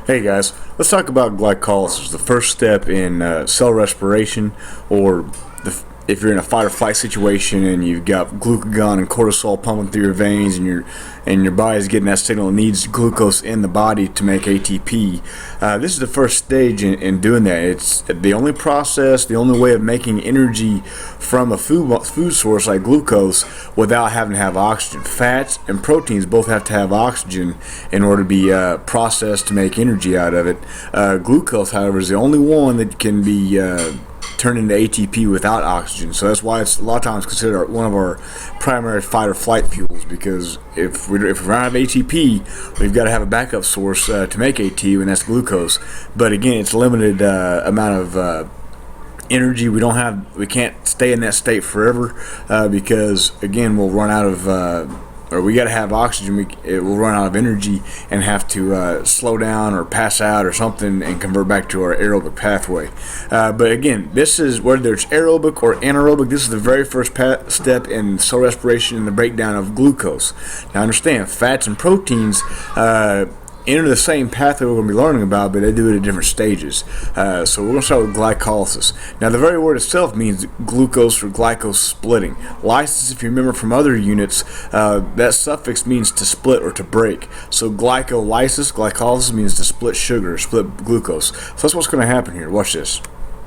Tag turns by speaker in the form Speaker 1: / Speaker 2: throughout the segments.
Speaker 1: Hey guys, let's talk about glycolysis, the first step in cell respiration, or if you're in a fight or flight situation and you've got glucagon and cortisol pumping through your veins and your body's getting that signal, it needs glucose in the body to make ATP. This is the first stage in doing that. It's the only process, the only way of making energy from a food source like glucose without having to have oxygen. Fats and proteins both have to have oxygen in order to be processed to make energy out of it. Glucose, however, is the only one that can be turned into ATP without oxygen. So that's why it's a lot of times considered one of our primary fight or flight fuels, because if we run out of ATP, we've got to have a backup source to make ATP, and that's glucose. But again, it's a limited amount of energy. We can't stay in that state forever because again, we'll run out of or we got to have oxygen. It will run out of energy and have to slow down or pass out or something and convert back to our aerobic pathway. But again, this is whether it's aerobic or anaerobic. This is the very first step in cell respiration and the breakdown of glucose. Now understand, fats and proteins enter the same pathway we're going to be learning about, but they do it at different stages. So we're going to start with glycolysis. Now the very word itself means glucose or glycose splitting. Lysis, if you remember from other units, that suffix means to split or to break. So glycolysis means to split sugar, or split glucose. So that's what's going to happen here. Watch this.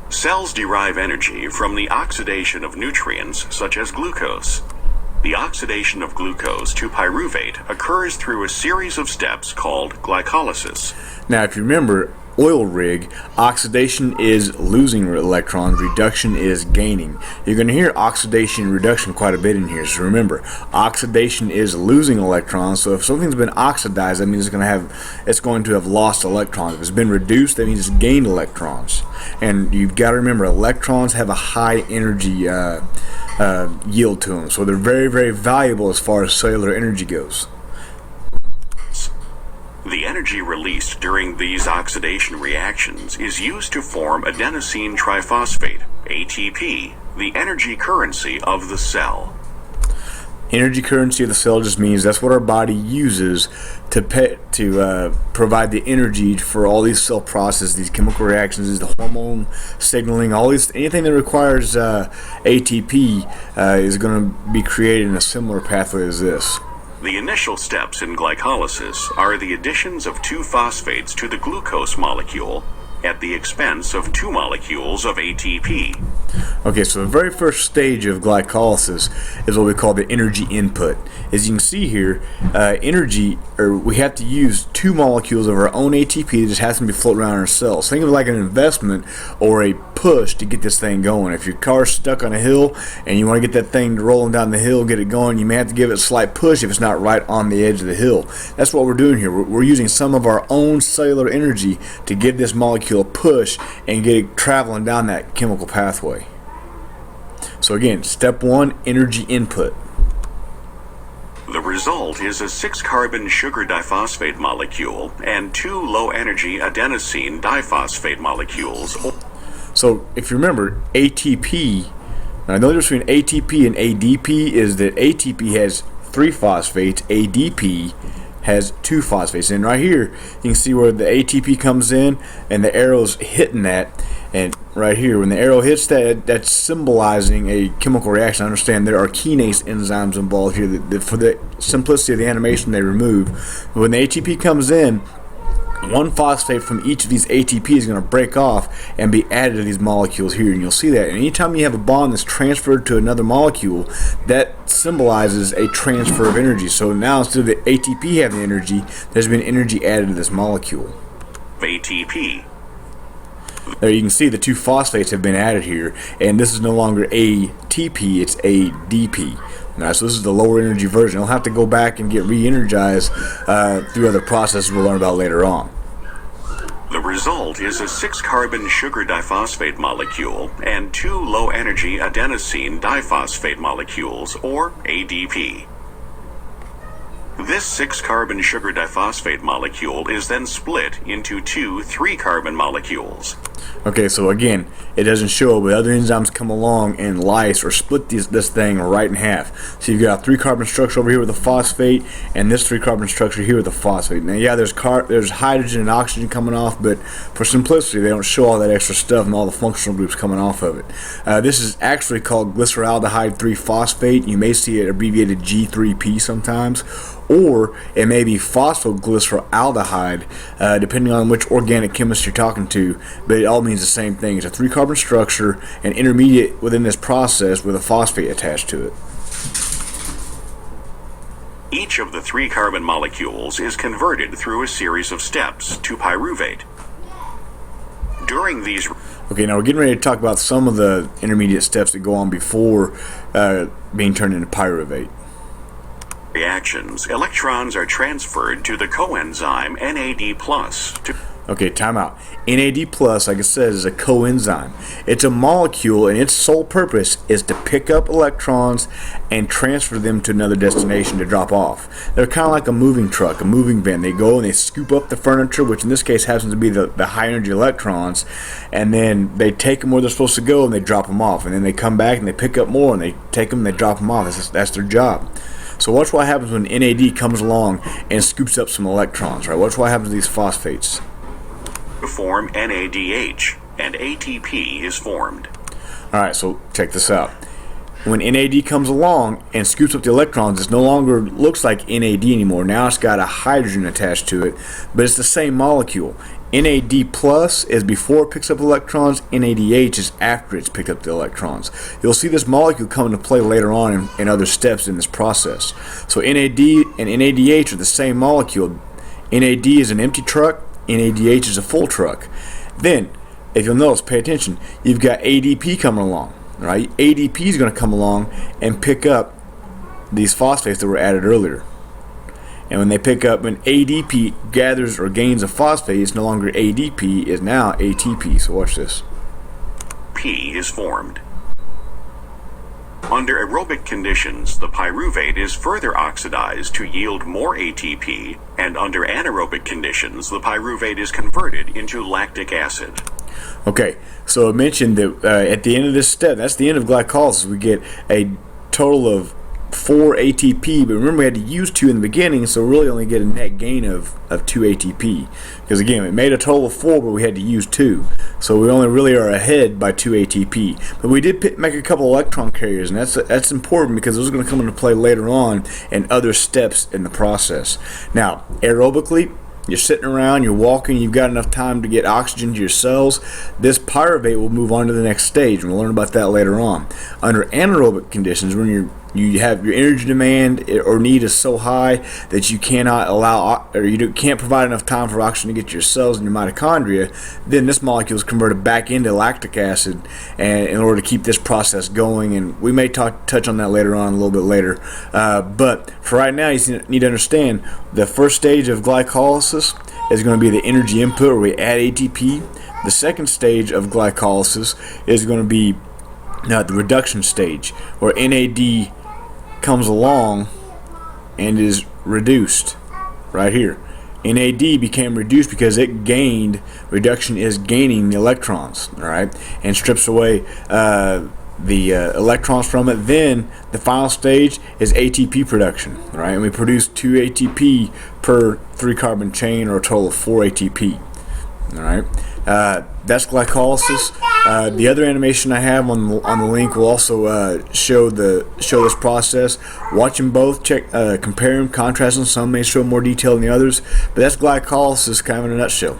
Speaker 2: Cells derive energy from the oxidation of nutrients such as glucose. The oxidation of glucose to pyruvate occurs through a series of steps called glycolysis.
Speaker 1: Now, if you remember, oil rig, oxidation is losing electrons, reduction is gaining. You're going to hear oxidation and reduction quite a bit in here. So remember, oxidation is losing electrons. So if something's been oxidized, that means it's going to have lost electrons. If it's been reduced, that means it's gained electrons. And you've got to remember, electrons have a high energy yield to them, so they're very, very valuable as far as cellular energy goes.
Speaker 2: The energy released during these oxidation reactions is used to form adenosine triphosphate, ATP, the energy currency of the cell.
Speaker 1: Energy currency of the cell just means that's what our body uses to provide the energy for all these cell processes, these chemical reactions, the hormone signaling, anything that requires ATP is going to be created in a similar pathway as this.
Speaker 2: The initial steps in glycolysis are the additions of two phosphates to the glucose molecule at the expense of two molecules of ATP.
Speaker 1: Okay, so the very first stage of glycolysis is what we call the energy input. As you can see here, we have to use two molecules of our own ATP that just has to be floating around in our cells. Think of it like an investment or a push to get this thing going. If your car's stuck on a hill and you want to get that thing rolling down the hill, get it going, you may have to give it a slight push if it's not right on the edge of the hill. That's what we're doing here. We're using some of our own cellular energy to give this molecule a push and get it traveling down that chemical pathway. So again, step one, energy input.
Speaker 2: The result is a 6-carbon sugar diphosphate molecule and two low-energy adenosine diphosphate molecules.
Speaker 1: So if you remember, ATP, now the difference between ATP and ADP is that ATP has 3 phosphates, ADP has 2 phosphates. And right here, you can see where the ATP comes in and the arrow's hitting that. And right here, when the arrow hits that, that's symbolizing a chemical reaction. Understand there are kinase enzymes involved here that for the simplicity of the animation they remove. When the ATP comes in, one phosphate from each of these ATP is going to break off and be added to these molecules here, and you'll see that. And anytime you have a bond that's transferred to another molecule, that symbolizes a transfer of energy. So now instead of the ATP having energy, there's been energy added to this molecule.
Speaker 2: ATP.
Speaker 1: There you can see the 2 phosphates have been added here, and this is no longer ATP, it's ADP. Now, so this is the lower energy version. It'll have to go back and get re-energized through other processes we'll learn about later on.
Speaker 2: The result is a 6-carbon sugar diphosphate molecule and two low-energy adenosine diphosphate molecules, or ADP. This 6-carbon sugar diphosphate molecule is then split into two 3-carbon molecules.
Speaker 1: Okay, so again, it doesn't show, but other enzymes come along and lyse or split this thing right in half. So you've got a 3-carbon structure over here with a phosphate, and this 3-carbon structure here with a phosphate. Now, yeah, there's hydrogen and oxygen coming off, but for simplicity, they don't show all that extra stuff and all the functional groups coming off of it. This is actually called glyceraldehyde 3-phosphate. You may see it abbreviated G3P sometimes, or it may be phosphoglyceraldehyde, depending on which organic chemist you're talking to, but it all means the same thing. It's a 3-carbon structure, an intermediate within this process with a phosphate attached to it.
Speaker 2: Each of the 3-carbon molecules is converted through a series of steps to pyruvate. During these
Speaker 1: Okay, now we're getting ready to talk about some of the intermediate steps that go on before being turned into pyruvate.
Speaker 2: reactions, electrons are transferred to the coenzyme NAD+.
Speaker 1: Okay, time out. NAD+, like I said, is a coenzyme. It's a molecule, and its sole purpose is to pick up electrons and transfer them to another destination to drop off. They're kind of like a moving truck, a moving van. They go and they scoop up the furniture, which in this case happens to be the high-energy electrons, and then they take them where they're supposed to go and they drop them off. And then they come back and they pick up more, and they take them and they drop them off. That's their job. So watch what happens when NAD comes along and scoops up some electrons, right? Watch what happens to these phosphates.
Speaker 2: To form NADH, and ATP is formed.
Speaker 1: Alright, so check this out. When NAD comes along and scoops up the electrons, it no longer looks like NAD anymore. Now it's got a hydrogen attached to it, but it's the same molecule. NAD plus is before it picks up electrons, NADH is after it's picked up the electrons. You'll see this molecule come into play later on in other steps in this process. So NAD and NADH are the same molecule. NAD is an empty truck, NADH is a full truck. Then, if you'll notice, pay attention, you've got ADP coming along, right? ADP is going to come along and pick up these phosphates that were added earlier. And when ADP gathers or gains a phosphate, it's no longer ADP, it's now ATP. So watch this.
Speaker 2: P is formed. Under aerobic conditions, the pyruvate is further oxidized to yield more ATP, and under anaerobic conditions, the pyruvate is converted into lactic acid.
Speaker 1: Okay, so I mentioned that at the end of this step, that's the end of glycolysis, we get a total of 4 ATP, but remember we had to use 2 in the beginning, so we really only get a net gain of 2 ATP. Because again, it made a total of 4, but we had to use 2. So we only really are ahead by 2 ATP. But we did make a couple electron carriers, and that's important because those are going to come into play later on in other steps in the process. Now, aerobically, you're sitting around, you're walking, you've got enough time to get oxygen to your cells. This pyruvate will move on to the next stage, and we'll learn about that later on. Under anaerobic conditions, when you have your energy demand or need is so high that you cannot allow, or you can't provide enough time for oxygen to get to your cells and your mitochondria, then this molecule is converted back into lactic acid, and in order to keep this process going. And we may touch on that later on a little bit later. But for right now, you need to understand the first stage of glycolysis is going to be the energy input, where we add ATP. The second stage of glycolysis is going to be the reduction stage, where NAD comes along and is reduced right here. NAD became reduced because it gained, reduction is gaining the electrons, all right, and strips away the electrons from it. Then the final stage is ATP production, all right, and we produce 2 ATP per 3-carbon chain, or a total of 4 ATP. All right, that's glycolysis. The other animation I have on the link will also show this process. Watch them both, compare them, contrast them. Some may show more detail than the others, but that's glycolysis kind of in a nutshell.